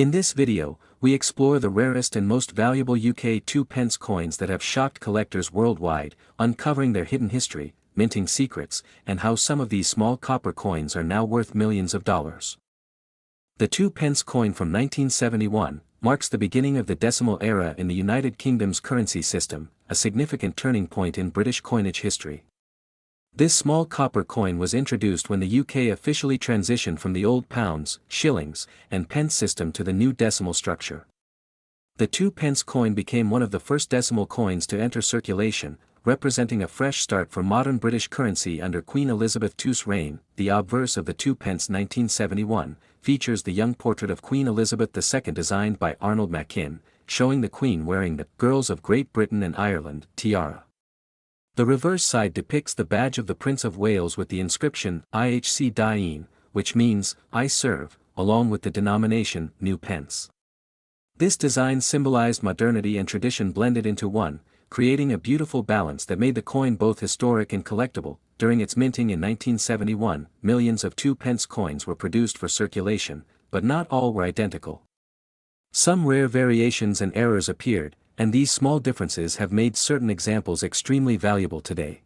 In this video, we explore the rarest and most valuable UK 2p coins that have shocked collectors worldwide, uncovering their hidden history, minting secrets, and how some of these small copper coins are now worth millions of dollars. The 2p coin from 1971 marks the beginning of the decimal era in the United Kingdom's currency system, a significant turning point in British coinage history. This small copper coin was introduced when the UK officially transitioned from the old pounds, shillings, and pence system to the new decimal structure. The 2p coin became one of the first decimal coins to enter circulation, representing a fresh start for modern British currency under Queen Elizabeth II's reign. The obverse of the 2p 1971 features the young portrait of Queen Elizabeth II designed by Arnold Machin, showing the Queen wearing the Girls of Great Britain and Ireland tiara. The reverse side depicts the badge of the Prince of Wales with the inscription IHC Dain, which means, I serve, along with the denomination, new pence. This design symbolized modernity and tradition blended into one, creating a beautiful balance that made the coin both historic and collectible. During its minting in 1971, millions of 2p coins were produced for circulation, but not all were identical. Some rare variations and errors appeared, and these small differences have made certain examples extremely valuable today.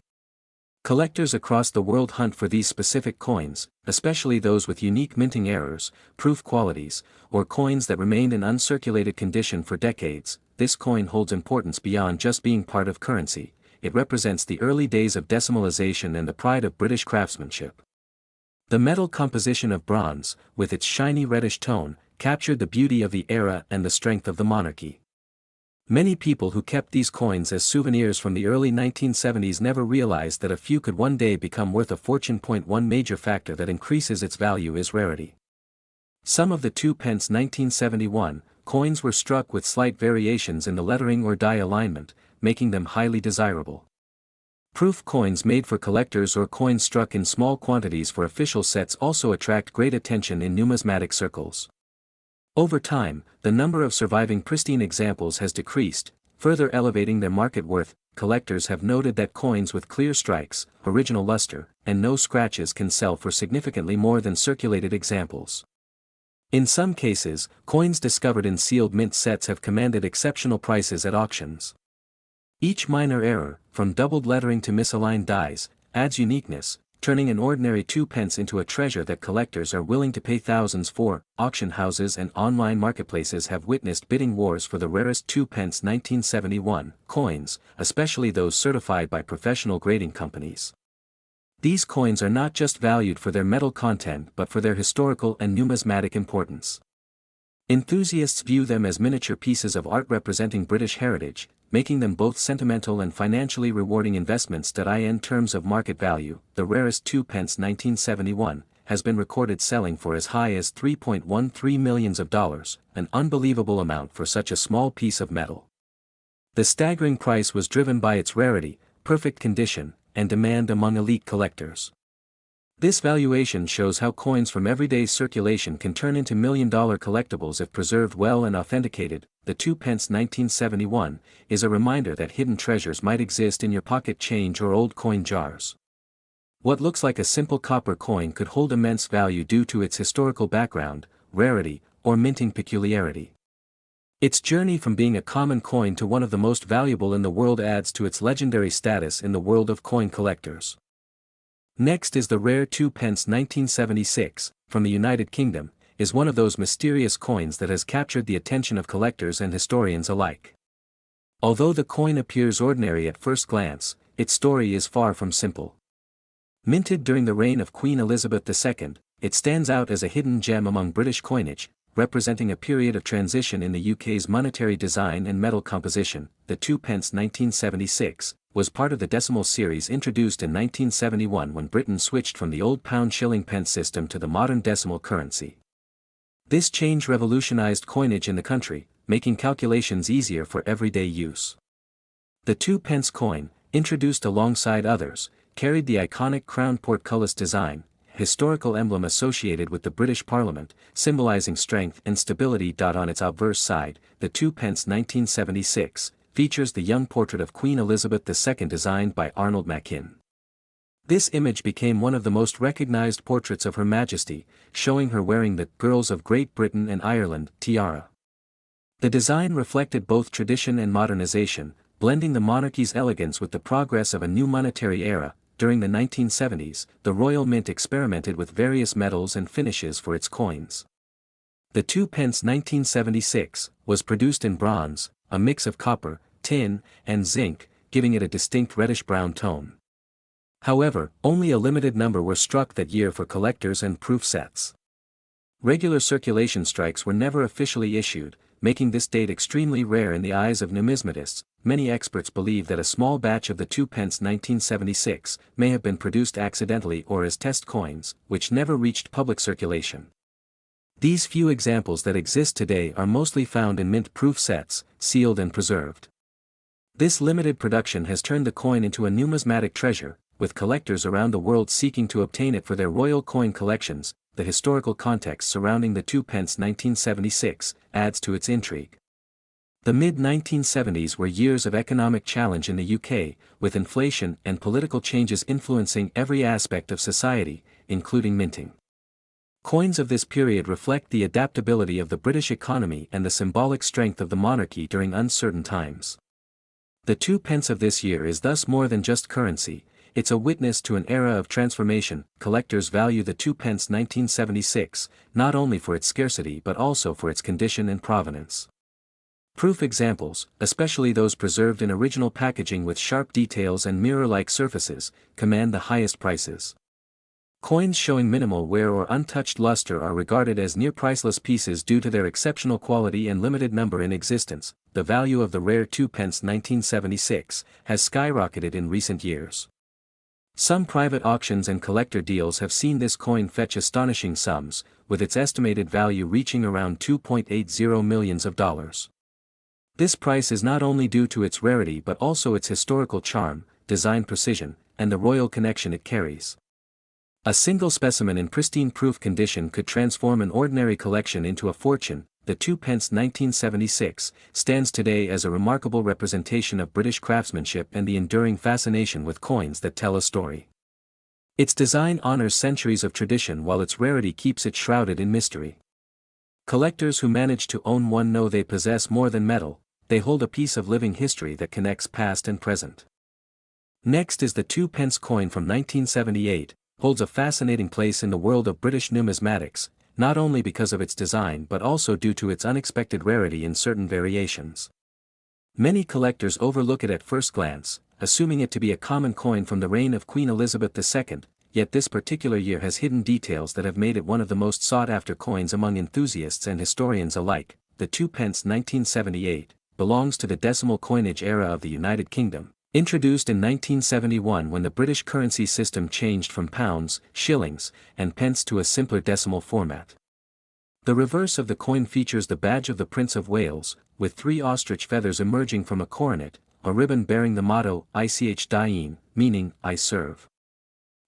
Collectors across the world hunt for these specific coins, especially those with unique minting errors, proof qualities, or coins that remained in uncirculated condition for decades. This coin holds importance beyond just being part of currency. It represents the early days of decimalization and the pride of British craftsmanship. The metal composition of bronze, with its shiny reddish tone, captured the beauty of the era and the strength of the monarchy. Many people who kept these coins as souvenirs from the early 1970s never realized that a few could one day become worth a fortune. One major factor that increases its value is rarity. Some of the 2p 1971 coins were struck with slight variations in the lettering or die alignment, making them highly desirable. Proof coins made for collectors or coins struck in small quantities for official sets also attract great attention in numismatic circles. Over time, the number of surviving pristine examples has decreased, further elevating their market worth. Collectors have noted that coins with clear strikes, original luster, and no scratches can sell for significantly more than circulated examples. In some cases, coins discovered in sealed mint sets have commanded exceptional prices at auctions. Each minor error, from doubled lettering to misaligned dies, adds uniqueness, turning an ordinary 2p into a treasure that collectors are willing to pay thousands for. Auction houses and online marketplaces have witnessed bidding wars for the rarest 2p 1971 coins, especially those certified by professional grading companies. These coins are not just valued for their metal content but for their historical and numismatic importance. Enthusiasts view them as miniature pieces of art representing British heritage, making them both sentimental and financially rewarding investments. In terms of market value, the rarest 2p 1971 has been recorded selling for as high as $3.13 million, an unbelievable amount for such a small piece of metal. The staggering price was driven by its rarity, perfect condition, and demand among elite collectors. This valuation shows how coins from everyday circulation can turn into million-dollar collectibles if preserved well and authenticated. The 2p 1971 is a reminder that hidden treasures might exist in your pocket change or old coin jars. What looks like a simple copper coin could hold immense value due to its historical background, rarity, or minting peculiarity. Its journey from being a common coin to one of the most valuable in the world adds to its legendary status in the world of coin collectors. Next is the rare 2p 1976, from the United Kingdom, is one of those mysterious coins that has captured the attention of collectors and historians alike. Although the coin appears ordinary at first glance, its story is far from simple. Minted during the reign of Queen Elizabeth II, it stands out as a hidden gem among British coinage, representing a period of transition in the UK's monetary design and metal composition. The 2p 1976 was part of the decimal series introduced in 1971 when Britain switched from the old pound shilling pence system to the modern decimal currency. This change revolutionized coinage in the country, making calculations easier for everyday use. The 2p coin, introduced alongside others, carried the iconic crown portcullis design, historical emblem associated with the British Parliament, symbolizing strength and stability. On its obverse side, the 2p 1976 features the young portrait of Queen Elizabeth II designed by Arnold Machin. This image became one of the most recognized portraits of Her Majesty, showing her wearing the Girls of Great Britain and Ireland tiara. The design reflected both tradition and modernization, blending the monarchy's elegance with the progress of a new monetary era. During the 1970s, the Royal Mint experimented with various metals and finishes for its coins. The 2 pence 1976 was produced in bronze, a mix of copper, tin, and zinc, giving it a distinct reddish-brown tone. However, only a limited number were struck that year for collectors and proof sets. Regular circulation strikes were never officially issued, making this date extremely rare in the eyes of numismatists. Many experts believe that a small batch of the 2 pence 1976 may have been produced accidentally or as test coins, which never reached public circulation. These few examples that exist today are mostly found in mint-proof sets, sealed and preserved. This limited production has turned the coin into a numismatic treasure, with collectors around the world seeking to obtain it for their royal coin collections. The historical context surrounding the 2 pence 1976 adds to its intrigue. The mid-1970s were years of economic challenge in the UK, with inflation and political changes influencing every aspect of society, including minting. Coins of this period reflect the adaptability of the British economy and the symbolic strength of the monarchy during uncertain times. The 2 pence of this year is thus more than just currency. It's a witness to an era of transformation. Collectors value the 2 pence 1976, not only for its scarcity but also for its condition and provenance. Proof examples, especially those preserved in original packaging with sharp details and mirror-like surfaces, command the highest prices. Coins showing minimal wear or untouched luster are regarded as near-priceless pieces due to their exceptional quality and limited number in existence. The value of the rare 2 pence 1976 has skyrocketed in recent years. Some private auctions and collector deals have seen this coin fetch astonishing sums, with its estimated value reaching around $2.80 million. This price is not only due to its rarity but also its historical charm, design precision, and the royal connection it carries. A single specimen in pristine proof condition could transform an ordinary collection into a fortune. The 2 pence 1976 stands today as a remarkable representation of British craftsmanship and the enduring fascination with coins that tell a story. Its design honors centuries of tradition while its rarity keeps it shrouded in mystery. Collectors who manage to own one know they possess more than metal, they hold a piece of living history that connects past and present. Next is the 2 pence coin from 1978, holds a fascinating place in the world of British numismatics, not only because of its design but also due to its unexpected rarity in certain variations. Many collectors overlook it at first glance, assuming it to be a common coin from the reign of Queen Elizabeth II, yet this particular year has hidden details that have made it one of the most sought-after coins among enthusiasts and historians alike. The 2 pence 1978 belongs to the decimal coinage era of the United Kingdom, introduced in 1971 when the British currency system changed from pounds, shillings, and pence to a simpler decimal format. The reverse of the coin features the badge of the Prince of Wales, with 3 ostrich feathers emerging from a coronet, a ribbon bearing the motto Ich Dien, meaning I serve.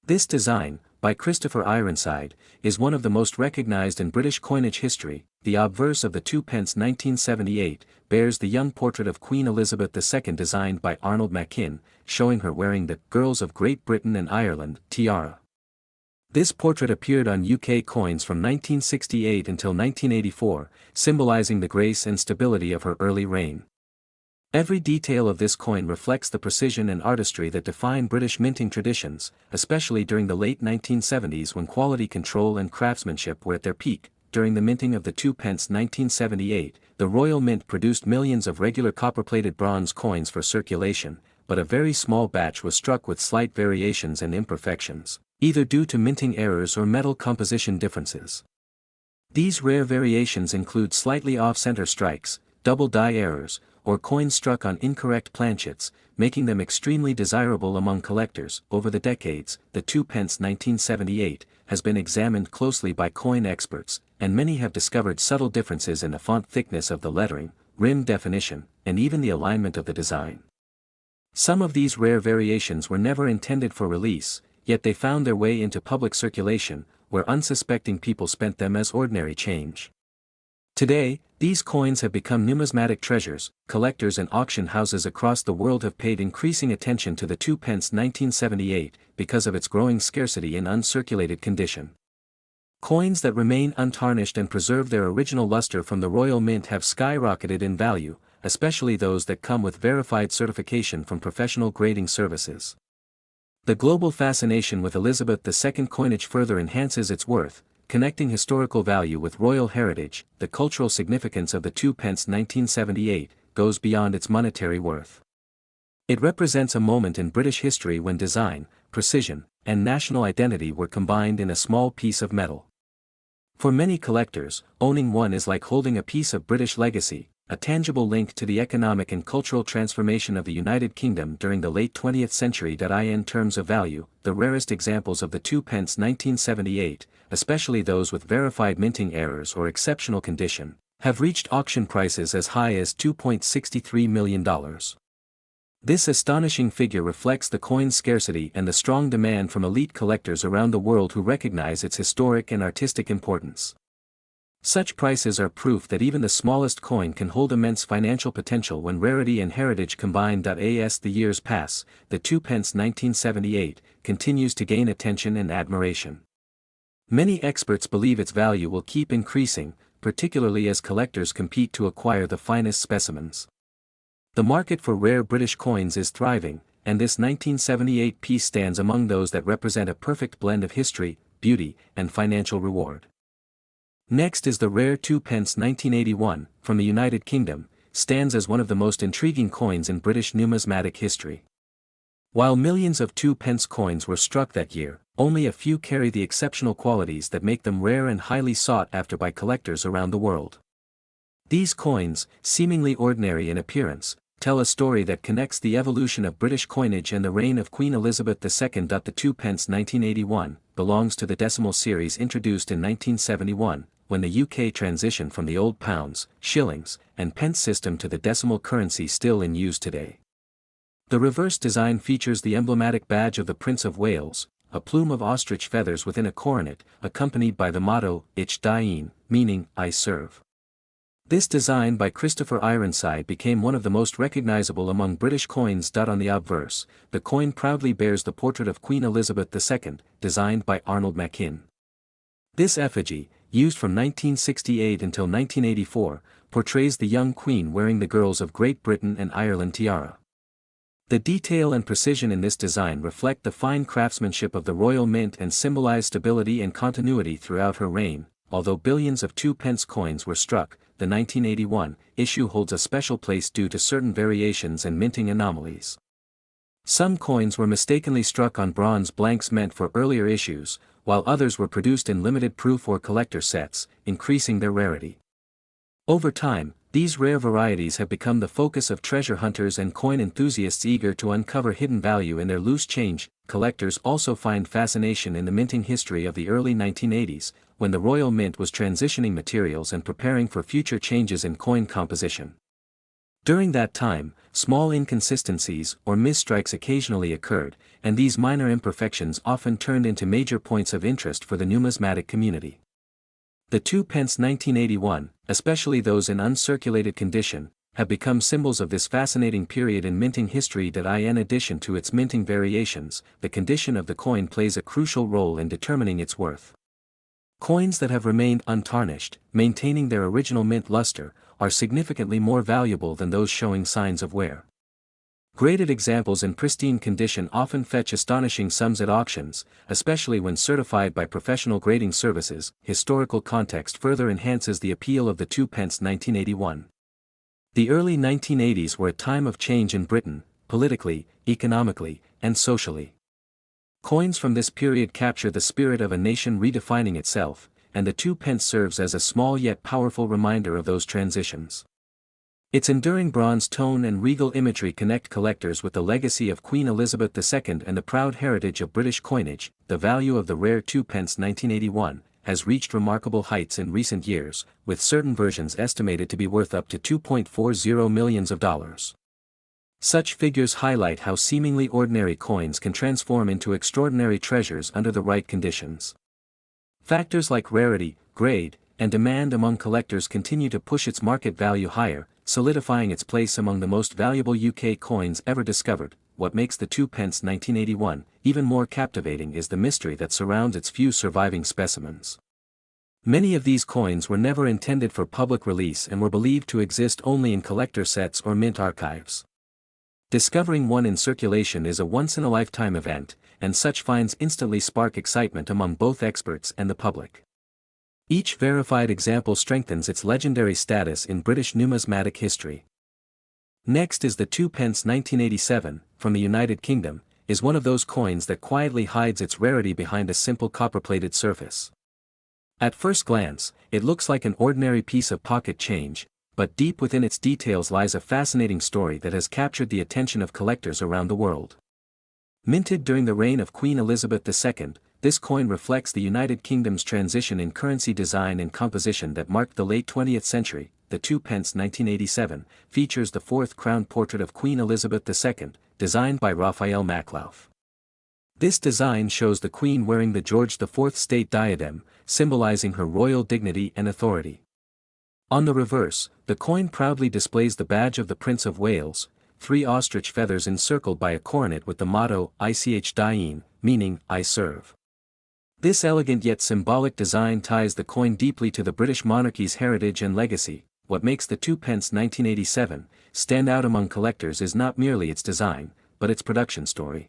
This design, by Christopher Ironside, is one of the most recognized in British coinage history. The obverse of the 2 pence 1978 bears the young portrait of Queen Elizabeth II designed by Arnold Machin, showing her wearing the Girls of Great Britain and Ireland tiara. This portrait appeared on UK coins from 1968 until 1984, symbolizing the grace and stability of her early reign. Every detail of this coin reflects the precision and artistry that define British minting traditions, especially during the late 1970s when quality control and craftsmanship were at their peak. During the minting of the 2 pence 1978, the Royal Mint produced millions of regular copper-plated bronze coins for circulation, but a very small batch was struck with slight variations and imperfections, either due to minting errors or metal composition differences. These rare variations include slightly off-center strikes, double die errors, or coins struck on incorrect planchets, making them extremely desirable among collectors. Over the decades, the 2 pence 1978 has been examined closely by coin experts, and many have discovered subtle differences in the font thickness of the lettering, rim definition, and even the alignment of the design. Some of these rare variations were never intended for release, yet they found their way into public circulation, where unsuspecting people spent them as ordinary change. Today, These coins have become numismatic treasures. Collectors and auction houses across the world have paid increasing attention to the 2 pence 1978 because of its growing scarcity in uncirculated condition. Coins that remain untarnished and preserve their original luster from the Royal Mint have skyrocketed in value, especially those that come with verified certification from professional grading services. The global fascination with Elizabeth II coinage further enhances its worth, connecting historical value with royal heritage. The cultural significance of the 2 pence 1978 goes beyond its monetary worth. It represents a moment in British history when design, precision, and national identity were combined in a small piece of metal. For many collectors, owning one is like holding a piece of British legacy, a tangible link to the economic and cultural transformation of the United Kingdom during the late 20th century. In terms of value, the rarest examples of the 2 pence 1978, especially those with verified minting errors or exceptional condition, have reached auction prices as high as $2.63 million. This astonishing figure reflects the coin's scarcity and the strong demand from elite collectors around the world who recognize its historic and artistic importance. Such prices are proof that even the smallest coin can hold immense financial potential when rarity and heritage combine. As the years pass, the 2 pence 1978 continues to gain attention and admiration. Many experts believe its value will keep increasing, particularly as collectors compete to acquire the finest specimens. The market for rare British coins is thriving, and this 1978 piece stands among those that represent a perfect blend of history, beauty, and financial reward. Next is the rare 2 pence 1981, from the United Kingdom, stands as one of the most intriguing coins in British numismatic history. While millions of 2 pence coins were struck that year, only a few carry the exceptional qualities that make them rare and highly sought after by collectors around the world. These coins, seemingly ordinary in appearance, tell a story that connects the evolution of British coinage and the reign of Queen Elizabeth II. The 2 pence 1981 belongs to the decimal series introduced in 1971, when the UK transitioned from the old pounds, shillings, and pence system to the decimal currency still in use today. The reverse design features the emblematic badge of the Prince of Wales, a plume of ostrich feathers within a coronet, accompanied by the motto, Ich diene, meaning, I serve. This design by Christopher Ironside became one of the most recognizable among British coins. On the obverse, the coin proudly bears the portrait of Queen Elizabeth II, designed by Arnold Machin. This effigy, used from 1968 until 1984, portrays the young queen wearing the girls of Great Britain and Ireland tiara. The detail and precision in this design reflect the fine craftsmanship of the Royal Mint and symbolize stability and continuity throughout her reign. Although billions of 2 pence coins were struck, the 1981 issue holds a special place due to certain variations and minting anomalies. Some coins were mistakenly struck on bronze blanks meant for earlier issues, while others were produced in limited proof or collector sets, increasing their rarity. Over time, these rare varieties have become the focus of treasure hunters and coin enthusiasts eager to uncover hidden value in their loose change. Collectors also find fascination in the minting history of the early 1980s, when the Royal Mint was transitioning materials and preparing for future changes in coin composition. During that time, small inconsistencies or misstrikes occasionally occurred, and these minor imperfections often turned into major points of interest for the numismatic community. The 2 pence 1981, especially those in uncirculated condition, have become symbols of this fascinating period in minting history. In addition to its minting variations, the condition of the coin plays a crucial role in determining its worth. Coins that have remained untarnished, maintaining their original mint luster, are significantly more valuable than those showing signs of wear. Graded examples in pristine condition often fetch astonishing sums at auctions, especially when certified by professional grading services. Historical context further enhances the appeal of the 2 pence 1981. The early 1980s were a time of change in Britain, politically, economically, and socially. Coins from this period capture the spirit of a nation redefining itself, and the 2 pence serves as a small yet powerful reminder of those transitions. Its enduring bronze tone and regal imagery connect collectors with the legacy of Queen Elizabeth II and the proud heritage of British coinage. The value of the rare 2 pence 1981 has reached remarkable heights in recent years, with certain versions estimated to be worth up to $2.40 million. Such figures highlight how seemingly ordinary coins can transform into extraordinary treasures under the right conditions. Factors like rarity, grade, and demand among collectors continue to push its market value higher, solidifying its place among the most valuable UK coins ever discovered. What makes the 2 pence 1981 even more captivating is the mystery that surrounds its few surviving specimens. Many of these coins were never intended for public release and were believed to exist only in collector sets or mint archives. Discovering one in circulation is a once-in-a-lifetime event, and such finds instantly spark excitement among both experts and the public. Each verified example strengthens its legendary status in British numismatic history. Next is the 2 pence 1987, from the United Kingdom, is one of those coins that quietly hides its rarity behind a simple copper-plated surface. At first glance, it looks like an ordinary piece of pocket change, but deep within its details lies a fascinating story that has captured the attention of collectors around the world. Minted during the reign of Queen Elizabeth II, this coin reflects the United Kingdom's transition in currency design and composition that marked the late 20th century. The 2 pence 1987 features the fourth crowned portrait of Queen Elizabeth II, designed by Raphael Maclauff. This design shows the Queen wearing the George IV state diadem, symbolizing her royal dignity and authority. On the reverse, the coin proudly displays the badge of the Prince of Wales, 3 ostrich feathers encircled by a coronet with the motto Ich diene, meaning I serve. This elegant yet symbolic design ties the coin deeply to the British monarchy's heritage and legacy. What makes the 2 pence 1987 stand out among collectors is not merely its design, but its production story.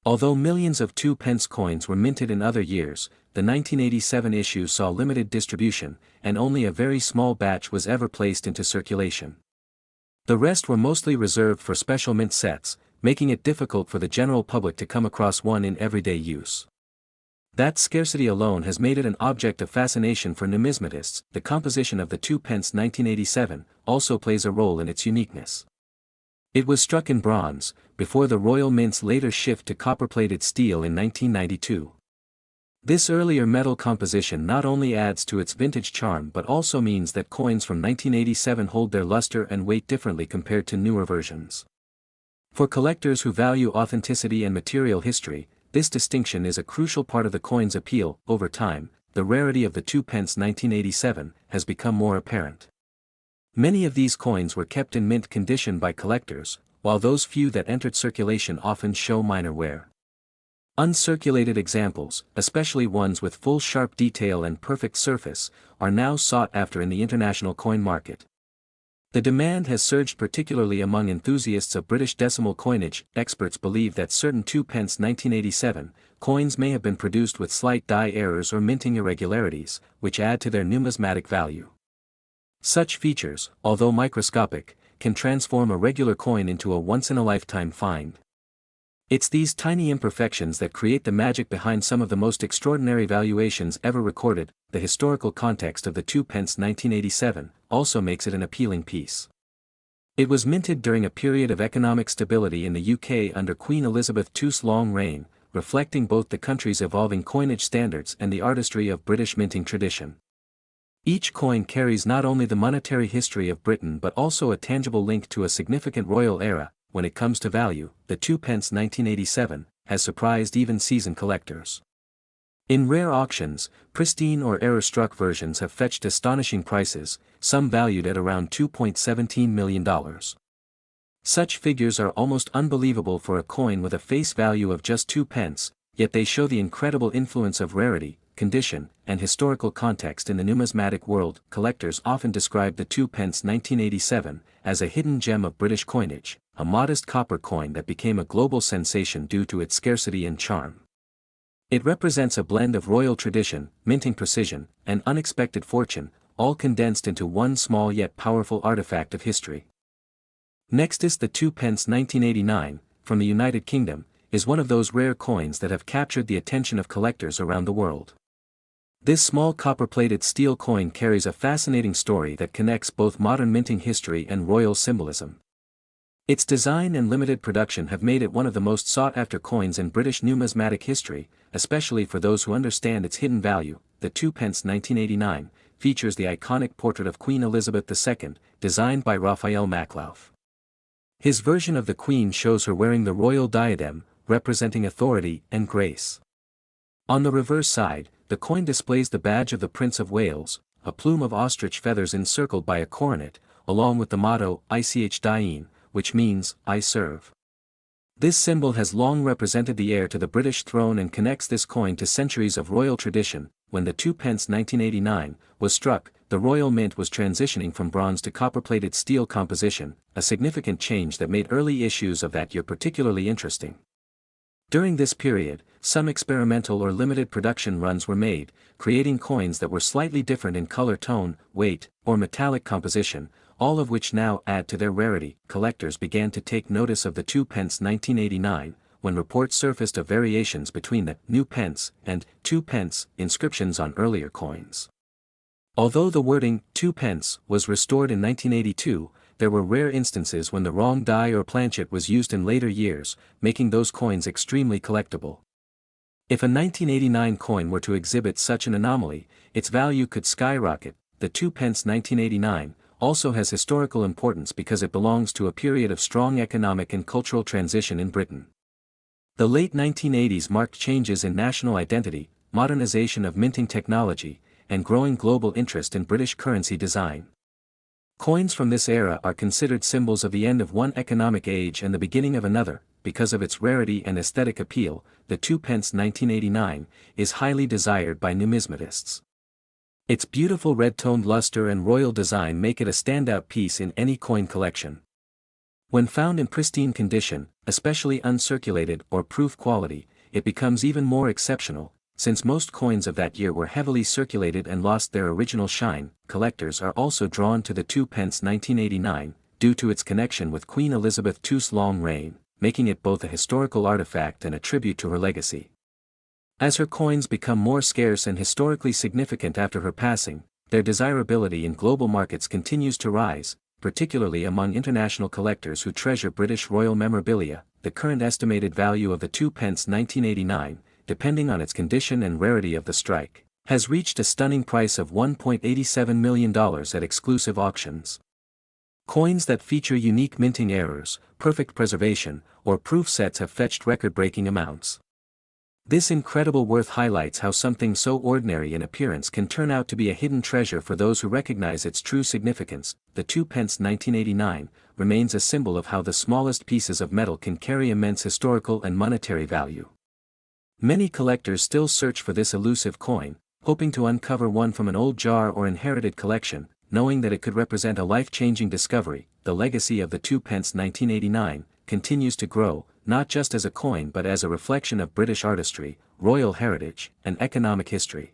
Although millions of 2 pence coins were minted in other years, the 1987 issue saw limited distribution, and only a very small batch was ever placed into circulation. The rest were mostly reserved for special mint sets, making it difficult for the general public to come across one in everyday use. That scarcity alone has made it an object of fascination for numismatists. The composition of the 2 pence 1987 also plays a role in its uniqueness. It was struck in bronze, before the Royal Mint's later shift to copper-plated steel in 1992. This earlier metal composition not only adds to its vintage charm but also means that coins from 1987 hold their luster and weight differently compared to newer versions. For collectors who value authenticity and material history, this distinction is a crucial part of the coin's appeal. Over time, the rarity of the 2 pence 1987 has become more apparent. Many of these coins were kept in mint condition by collectors, while those few that entered circulation often show minor wear. Uncirculated examples, especially ones with full sharp detail and perfect surface, are now sought after in the international coin market. The demand has surged particularly among enthusiasts of British decimal coinage. Experts believe that certain 2 pence 1987 coins may have been produced with slight die errors or minting irregularities, which add to their numismatic value. Such features, although microscopic, can transform a regular coin into a once-in-a-lifetime find. It's these tiny imperfections that create the magic behind some of the most extraordinary valuations ever recorded. The historical context of the 2 pence 1987 also makes it an appealing piece. It was minted during a period of economic stability in the UK under Queen Elizabeth II's long reign, reflecting both the country's evolving coinage standards and the artistry of British minting tradition. Each coin carries not only the monetary history of Britain but also a tangible link to a significant royal era. When it comes to value, the 2 pence 1987 has surprised even seasoned collectors. In rare auctions, pristine or error-struck versions have fetched astonishing prices, some valued at around $2.17 million. Such figures are almost unbelievable for a coin with a face value of just 2 pence, yet they show the incredible influence of rarity, condition, and historical context in the numismatic world. Collectors often describe the 2 pence 1987 as a hidden gem of British coinage, a modest copper coin that became a global sensation due to its scarcity and charm. It represents a blend of royal tradition, minting precision, and unexpected fortune, all condensed into one small yet powerful artifact of history. Next is the 2 pence 1989, from the United Kingdom, is one of those rare coins that have captured the attention of collectors around the world. This small copper-plated steel coin carries a fascinating story that connects both modern minting history and royal symbolism. Its design and limited production have made it one of the most sought-after coins in British numismatic history, especially for those who understand its hidden value. The 2 pence 1989 features the iconic portrait of Queen Elizabeth II, designed by Raphael Maclauff. His version of the Queen shows her wearing the royal diadem, representing authority and grace. On the reverse side, the coin displays the badge of the Prince of Wales, a plume of ostrich feathers encircled by a coronet, along with the motto Ich diene, which means, I serve. This symbol has long represented the heir to the British throne and connects this coin to centuries of royal tradition. When the 2p 1989 was struck, the Royal Mint was transitioning from bronze to copper-plated steel composition, a significant change that made early issues of that year particularly interesting. During this period, some experimental or limited production runs were made, creating coins that were slightly different in color tone, weight, or metallic composition, all of which now add to their rarity. Collectors began to take notice of the 2p 1989, when reports surfaced of variations between the new pence and 2p inscriptions on earlier coins. Although the wording 2p was restored in 1982, there were rare instances when the wrong die or planchet was used in later years, making those coins extremely collectible. If a 1989 coin were to exhibit such an anomaly, its value could skyrocket. The 2p 1989 also has historical importance because it belongs to a period of strong economic and cultural transition in Britain. The late 1980s marked changes in national identity, modernization of minting technology, and growing global interest in British currency design. Coins from this era are considered symbols of the end of one economic age and the beginning of another. Because of its rarity and aesthetic appeal, the 2p 1989 is highly desired by numismatists. Its beautiful red-toned luster and royal design make it a standout piece in any coin collection. When found in pristine condition, especially uncirculated or proof quality, it becomes even more exceptional. Since most coins of that year were heavily circulated and lost their original shine, collectors are also drawn to the 2p 1989, due to its connection with Queen Elizabeth II's long reign, making it both a historical artifact and a tribute to her legacy. As her coins become more scarce and historically significant after her passing, their desirability in global markets continues to rise, particularly among international collectors who treasure British royal memorabilia. The current estimated value of the 2p 1989, depending on its condition and rarity of the strike, has reached a stunning price of $1.87 million at exclusive auctions. Coins that feature unique minting errors, perfect preservation, or proof sets have fetched record-breaking amounts. This incredible worth highlights how something so ordinary in appearance can turn out to be a hidden treasure for those who recognize its true significance. The 2p 1989 remains a symbol of how the smallest pieces of metal can carry immense historical and monetary value. Many collectors still search for this elusive coin, hoping to uncover one from an old jar or inherited collection, knowing that it could represent a life-changing discovery. The legacy of the 2p 1989 continues to grow, not just as a coin but as a reflection of British artistry, royal heritage, and economic history.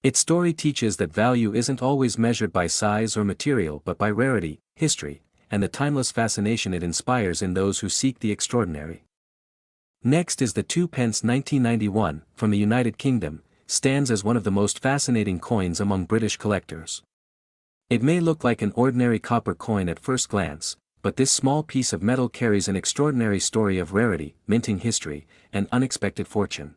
Its story teaches that value isn't always measured by size or material but by rarity, history, and the timeless fascination it inspires in those who seek the extraordinary. Next is the 2p 1991, from the United Kingdom, stands as one of the most fascinating coins among British collectors. It may look like an ordinary copper coin at first glance, but this small piece of metal carries an extraordinary story of rarity, minting history, and unexpected fortune.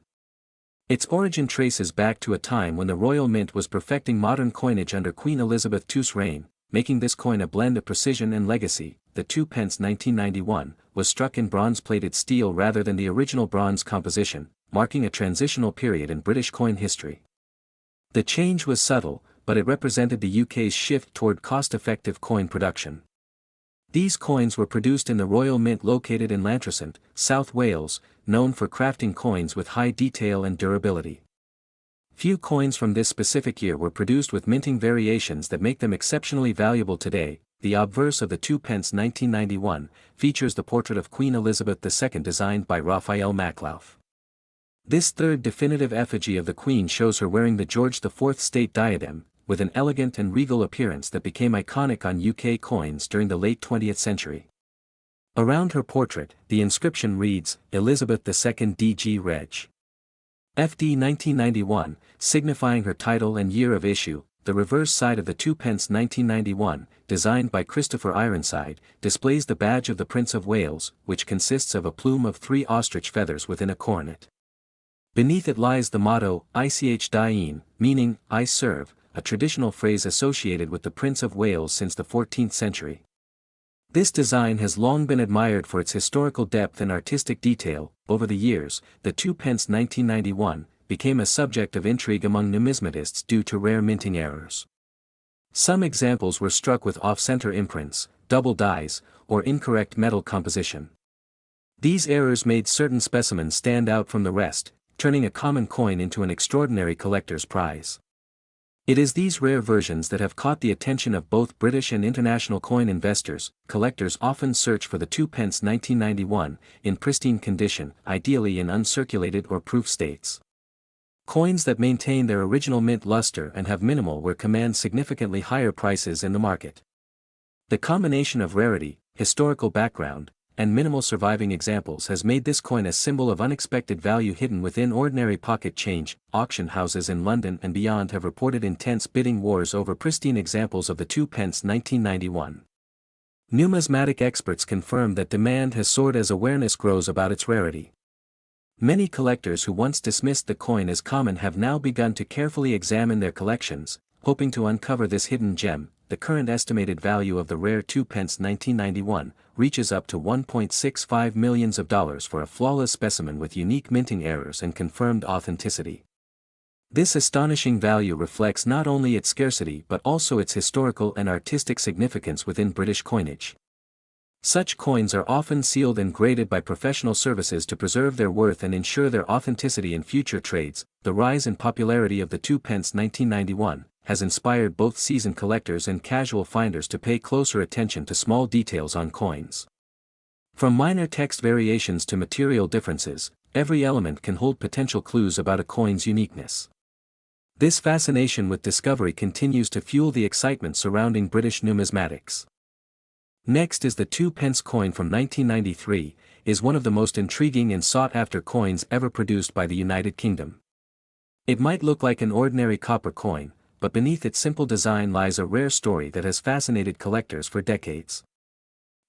Its origin traces back to a time when the Royal Mint was perfecting modern coinage under Queen Elizabeth II's reign, making this coin a blend of precision and legacy. The 2p 1991 was struck in bronze-plated steel rather than the original bronze composition, marking a transitional period in British coin history. The change was subtle, but it represented the UK's shift toward cost-effective coin production. These coins were produced in the Royal Mint located in Llantrisant, South Wales, known for crafting coins with high detail and durability. Few coins from this specific year were produced with minting variations that make them exceptionally valuable today. The obverse of the 2p 1991 features the portrait of Queen Elizabeth II designed by Raphael Maclauff. This third definitive effigy of the Queen shows her wearing the George IV state diadem, with an elegant and regal appearance that became iconic on UK coins during the late 20th century. Around her portrait, the inscription reads, Elizabeth II DG Reg. FD 1991, signifying her title and year of issue. The reverse side of the 2p 1991, designed by Christopher Ironside, displays the badge of the Prince of Wales, which consists of a plume of 3 ostrich feathers within a coronet. Beneath it lies the motto, Ich diene, meaning, I serve, a traditional phrase associated with the Prince of Wales since the 14th century. This design has long been admired for its historical depth and artistic detail. Over the years, the 2p 1991 became a subject of intrigue among numismatists due to rare minting errors. Some examples were struck with off-center imprints, double dyes, or incorrect metal composition. These errors made certain specimens stand out from the rest, turning a common coin into an extraordinary collector's prize. It is these rare versions that have caught the attention of both British and international coin investors. Collectors often search for the 2 pence 1991, in pristine condition, ideally in uncirculated or proof states. Coins that maintain their original mint luster and have minimal wear command significantly higher prices in the market. The combination of rarity, historical background, and minimal surviving examples has made this coin a symbol of unexpected value hidden within ordinary pocket change. Auction houses in London and beyond have reported intense bidding wars over pristine examples of the 2 pence 1991. Numismatic experts confirm that demand has soared as awareness grows about its rarity. Many collectors who once dismissed the coin as common have now begun to carefully examine their collections, hoping to uncover this hidden gem. The current estimated value of the rare 2 pence 1991 reaches up to $1.65 million for a flawless specimen with unique minting errors and confirmed authenticity. This astonishing value reflects not only its scarcity but also its historical and artistic significance within British coinage. Such coins are often sealed and graded by professional services to preserve their worth and ensure their authenticity in future trades. The rise in popularity of the 2 pence 1991 has inspired both seasoned collectors and casual finders to pay closer attention to small details on coins. From minor text variations to material differences, every element can hold potential clues about a coin's uniqueness. This fascination with discovery continues to fuel the excitement surrounding British numismatics. Next is the 2 pence coin from 1993, is one of the most intriguing and sought-after coins ever produced by the United Kingdom. It might look like an ordinary copper coin, but beneath its simple design lies a rare story that has fascinated collectors for decades.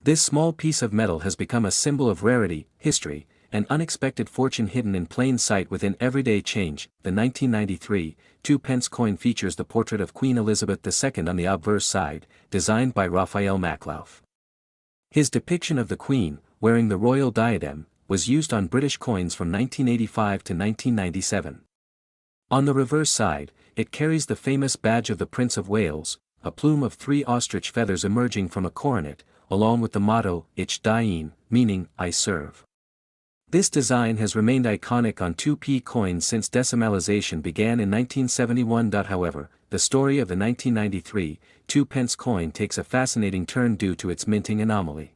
This small piece of metal has become a symbol of rarity, history, and unexpected fortune hidden in plain sight within everyday change. The 1993 2 pence coin features the portrait of Queen Elizabeth II on the obverse side, designed by Raphael Maclauff. His depiction of the Queen, wearing the royal diadem, was used on British coins from 1985 to 1997. On the reverse side, it carries the famous badge of the Prince of Wales, a plume of 3 ostrich feathers emerging from a coronet, along with the motto, Ich diene, meaning, I serve. This design has remained iconic on 2p coins since decimalization began in 1971. However, the story of the 1993 2 pence coin takes a fascinating turn due to its minting anomaly.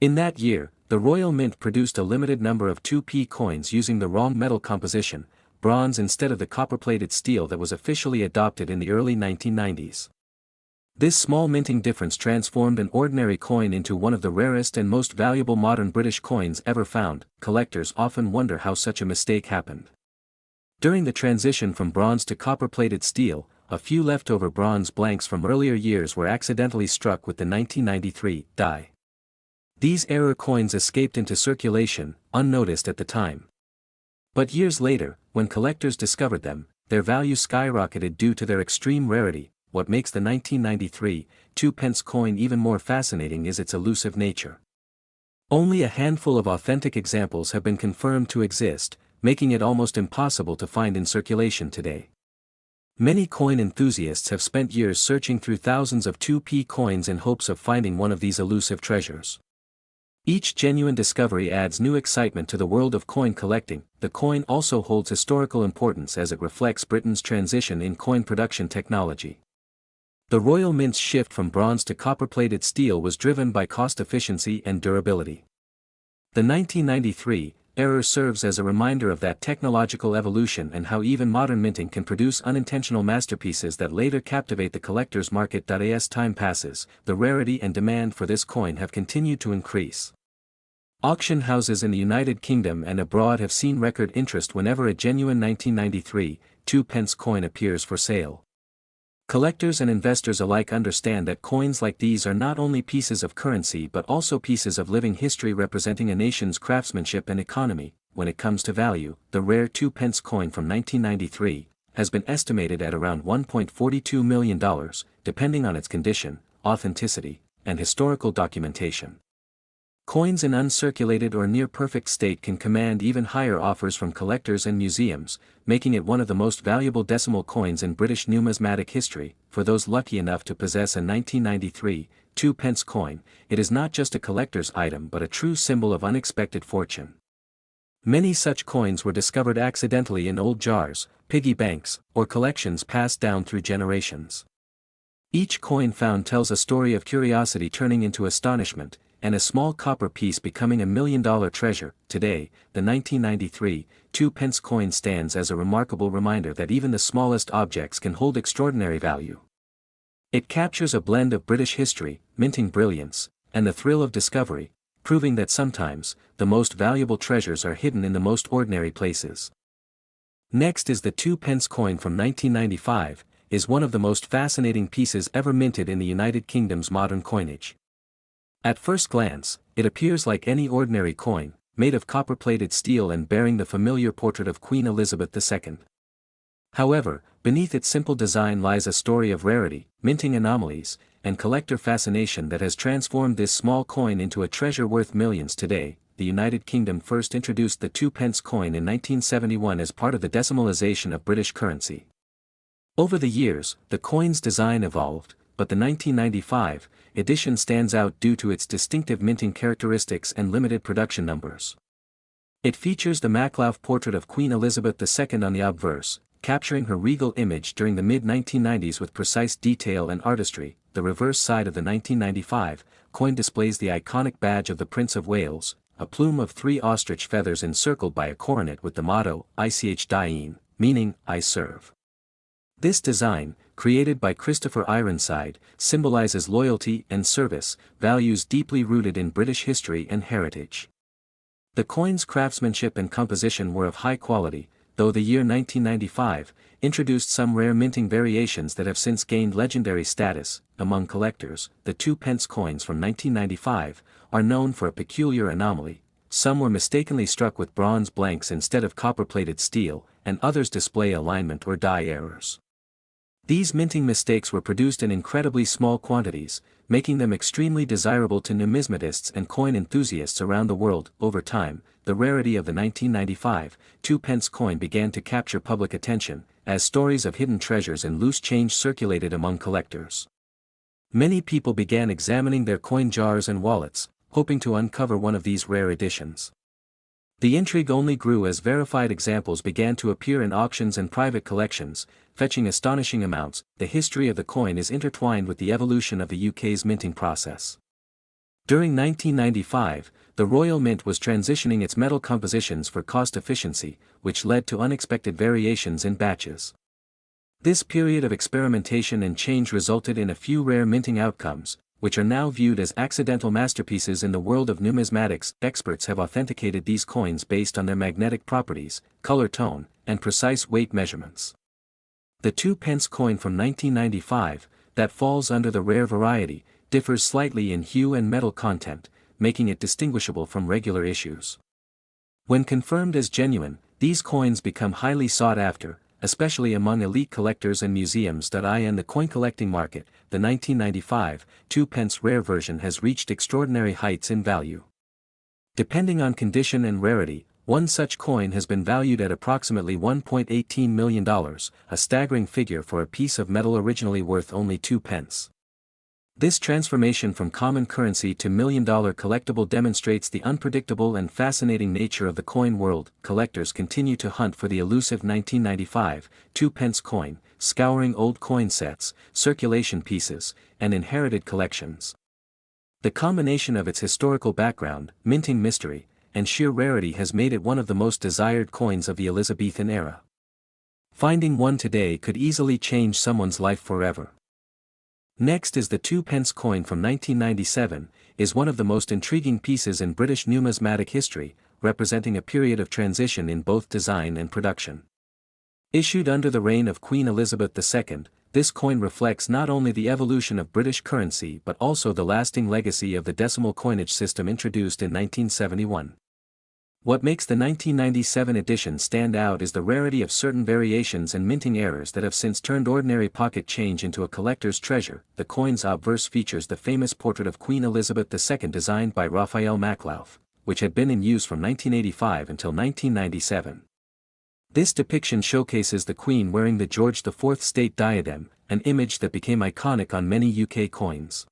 In that year, the Royal Mint produced a limited number of 2p coins using the wrong metal composition, bronze instead of the copper-plated steel that was officially adopted in the early 1990s. This small minting difference transformed an ordinary coin into one of the rarest and most valuable modern British coins ever found. Collectors often wonder how such a mistake happened. During the transition from bronze to copper-plated steel, a few leftover bronze blanks from earlier years were accidentally struck with the 1993 die. These error coins escaped into circulation, unnoticed at the time. But years later, when collectors discovered them, their value skyrocketed due to their extreme rarity. What makes the 1993 2 pence coin even more fascinating is its elusive nature. Only a handful of authentic examples have been confirmed to exist, making it almost impossible to find in circulation today. Many coin enthusiasts have spent years searching through thousands of 2p coins in hopes of finding one of these elusive treasures. Each genuine discovery adds new excitement to the world of coin collecting. The coin also holds historical importance as it reflects Britain's transition in coin production technology. The Royal Mint's shift from bronze to copper-plated steel was driven by cost efficiency and durability. The 1993 error serves as a reminder of that technological evolution and how even modern minting can produce unintentional masterpieces that later captivate the collector's market. As time passes, the rarity and demand for this coin have continued to increase. Auction houses in the United Kingdom and abroad have seen record interest whenever a genuine 1993 2 pence coin appears for sale. Collectors and investors alike understand that coins like these are not only pieces of currency but also pieces of living history representing a nation's craftsmanship and economy. When it comes to value, the rare 2 pence coin from 1993 has been estimated at around $1.42 million, depending on its condition, authenticity, and historical documentation. Coins in uncirculated or near-perfect state can command even higher offers from collectors and museums, making it one of the most valuable decimal coins in British numismatic history. For those lucky enough to possess a 1993 2-pence coin, it is not just a collector's item but a true symbol of unexpected fortune. Many such coins were discovered accidentally in old jars, piggy banks, or collections passed down through generations. Each coin found tells a story of curiosity turning into astonishment, and a small copper piece becoming a $1 million treasure. Today, the 1993 2-pence coin stands as a remarkable reminder that even the smallest objects can hold extraordinary value. It captures a blend of British history, minting brilliance, and the thrill of discovery, proving that sometimes, the most valuable treasures are hidden in the most ordinary places. Next is the 2-pence coin from 1995, is one of the most fascinating pieces ever minted in the United Kingdom's modern coinage. At first glance, it appears like any ordinary coin, made of copper-plated steel and bearing the familiar portrait of Queen Elizabeth II. However, beneath its simple design lies a story of rarity, minting anomalies, and collector fascination that has transformed this small coin into a treasure worth millions today. The United Kingdom first introduced the 2-pence coin in 1971 as part of the decimalization of British currency. Over the years, the coin's design evolved, but the 1995 edition stands out due to its distinctive minting characteristics and limited production numbers. It features the Maklauf portrait of Queen Elizabeth II on the obverse, capturing her regal image during the mid-1990s with precise detail and artistry. The reverse side of the 1995 coin displays the iconic badge of the Prince of Wales, a plume of 3 ostrich feathers encircled by a coronet with the motto, Ich diene, meaning, I serve. This design, created by Christopher Ironside, symbolizes loyalty and service, values deeply rooted in British history and heritage. The coin's craftsmanship and composition were of high quality, though the year 1995 introduced some rare minting variations that have since gained legendary status. Among collectors, the 2-pence coins from 1995 are known for a peculiar anomaly. Some were mistakenly struck with bronze blanks instead of copper-plated steel, and others display alignment or die errors. These minting mistakes were produced in incredibly small quantities, making them extremely desirable to numismatists and coin enthusiasts around the world. Over time, the rarity of the 1995 2-pence coin began to capture public attention, as stories of hidden treasures and loose change circulated among collectors. Many people began examining their coin jars and wallets, hoping to uncover one of these rare editions. The intrigue only grew as verified examples began to appear in auctions and private collections, fetching astonishing amounts. The history of the coin is intertwined with the evolution of the UK's minting process. During 1995, the Royal Mint was transitioning its metal compositions for cost efficiency, which led to unexpected variations in batches. This period of experimentation and change resulted in a few rare minting outcomes, which are now viewed as accidental masterpieces in the world of numismatics. Experts have authenticated these coins based on their magnetic properties, color tone, and precise weight measurements. The 2-pence coin from 1995, that falls under the rare variety, differs slightly in hue and metal content, making it distinguishable from regular issues. When confirmed as genuine, these coins become highly sought after, especially among elite collectors and museums. In the coin collecting market, the 1995 2-pence rare version has reached extraordinary heights in value. Depending on condition and rarity, one such coin has been valued at approximately $1.18 million, a staggering figure for a piece of metal originally worth only 2 pence. This transformation from common currency to million-dollar collectible demonstrates the unpredictable and fascinating nature of the coin world. Collectors continue to hunt for the elusive 1995 2-pence coin, scouring old coin sets, circulation pieces, and inherited collections. The combination of its historical background, minting mystery, and sheer rarity has made it one of the most desired coins of the Elizabethan era. Finding one today could easily change someone's life forever. Next is the 2-pence coin from 1997, is one of the most intriguing pieces in British numismatic history, representing a period of transition in both design and production. Issued under the reign of Queen Elizabeth II, this coin reflects not only the evolution of British currency but also the lasting legacy of the decimal coinage system introduced in 1971. What makes the 1997 edition stand out is the rarity of certain variations and minting errors that have since turned ordinary pocket change into a collector's treasure. The coin's obverse features the famous portrait of Queen Elizabeth II designed by Raphael Maklauf, which had been in use from 1985 until 1997. This depiction showcases the Queen wearing the George IV state diadem, an image that became iconic on many UK coins.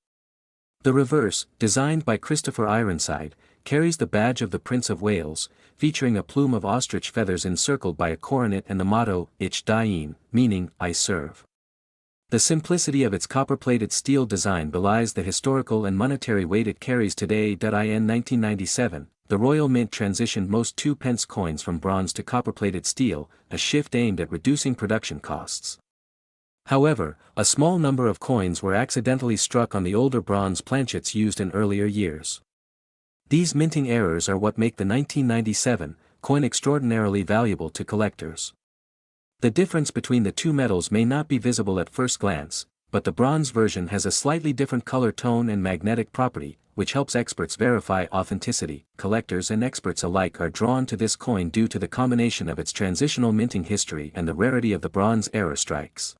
The reverse, designed by Christopher Ironside, carries the badge of the Prince of Wales, featuring a plume of ostrich feathers encircled by a coronet and the motto, Ich diene, meaning, I serve. The simplicity of its copper-plated steel design belies the historical and monetary weight it carries today. In 1997, the Royal Mint transitioned most 2p coins from bronze to copper-plated steel, a shift aimed at reducing production costs. However, a small number of coins were accidentally struck on the older bronze planchets used in earlier years. These minting errors are what make the 1997 coin extraordinarily valuable to collectors. The difference between the two metals may not be visible at first glance, but the bronze version has a slightly different color tone and magnetic property, which helps experts verify authenticity. Collectors and experts alike are drawn to this coin due to the combination of its transitional minting history and the rarity of the bronze error strikes.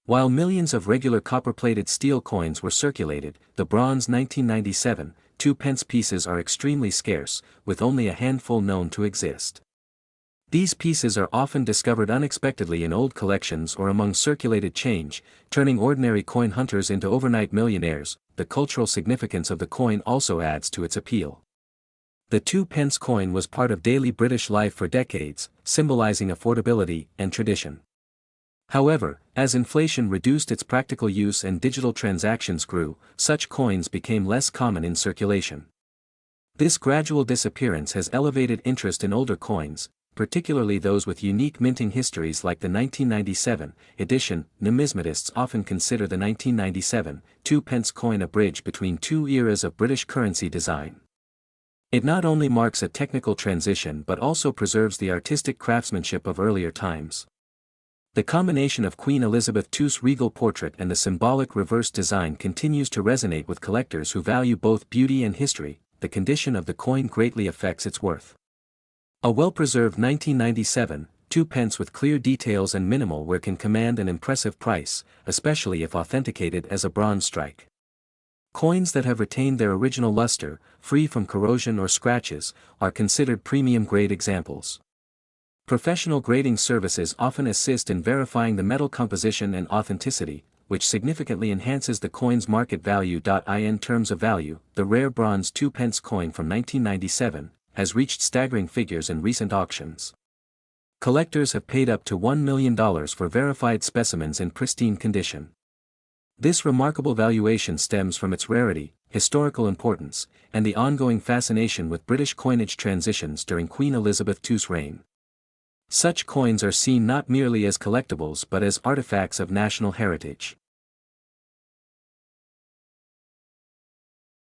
While millions of regular copper-plated steel coins were circulated, the bronze 1997 2p pieces are extremely scarce, with only a handful known to exist. These pieces are often discovered unexpectedly in old collections or among circulated change, turning ordinary coin hunters into overnight millionaires. The cultural significance of the coin also adds to its appeal. The 2p coin was part of daily British life for decades, symbolizing affordability and tradition. However, as inflation reduced its practical use and digital transactions grew, such coins became less common in circulation. This gradual disappearance has elevated interest in older coins, particularly those with unique minting histories like the 1997 edition. Numismatists often consider the 1997 2p coin a bridge between two eras of British currency design. It not only marks a technical transition but also preserves the artistic craftsmanship of earlier times. The combination of Queen Elizabeth II's regal portrait and the symbolic reverse design continues to resonate with collectors who value both beauty and history. The condition of the coin greatly affects its worth. A well-preserved 1997 2p with clear details and minimal wear can command an impressive price, especially if authenticated as a bronze strike. Coins that have retained their original luster, free from corrosion or scratches, are considered premium-grade examples. Professional grading services often assist in verifying the metal composition and authenticity, which significantly enhances the coin's market value. In terms of value, the rare bronze 2p coin from 1997 has reached staggering figures in recent auctions. Collectors have paid up to $1 million for verified specimens in pristine condition. This remarkable valuation stems from its rarity, historical importance, and the ongoing fascination with British coinage transitions during Queen Elizabeth II's reign. Such coins are seen not merely as collectibles but as artifacts of national heritage.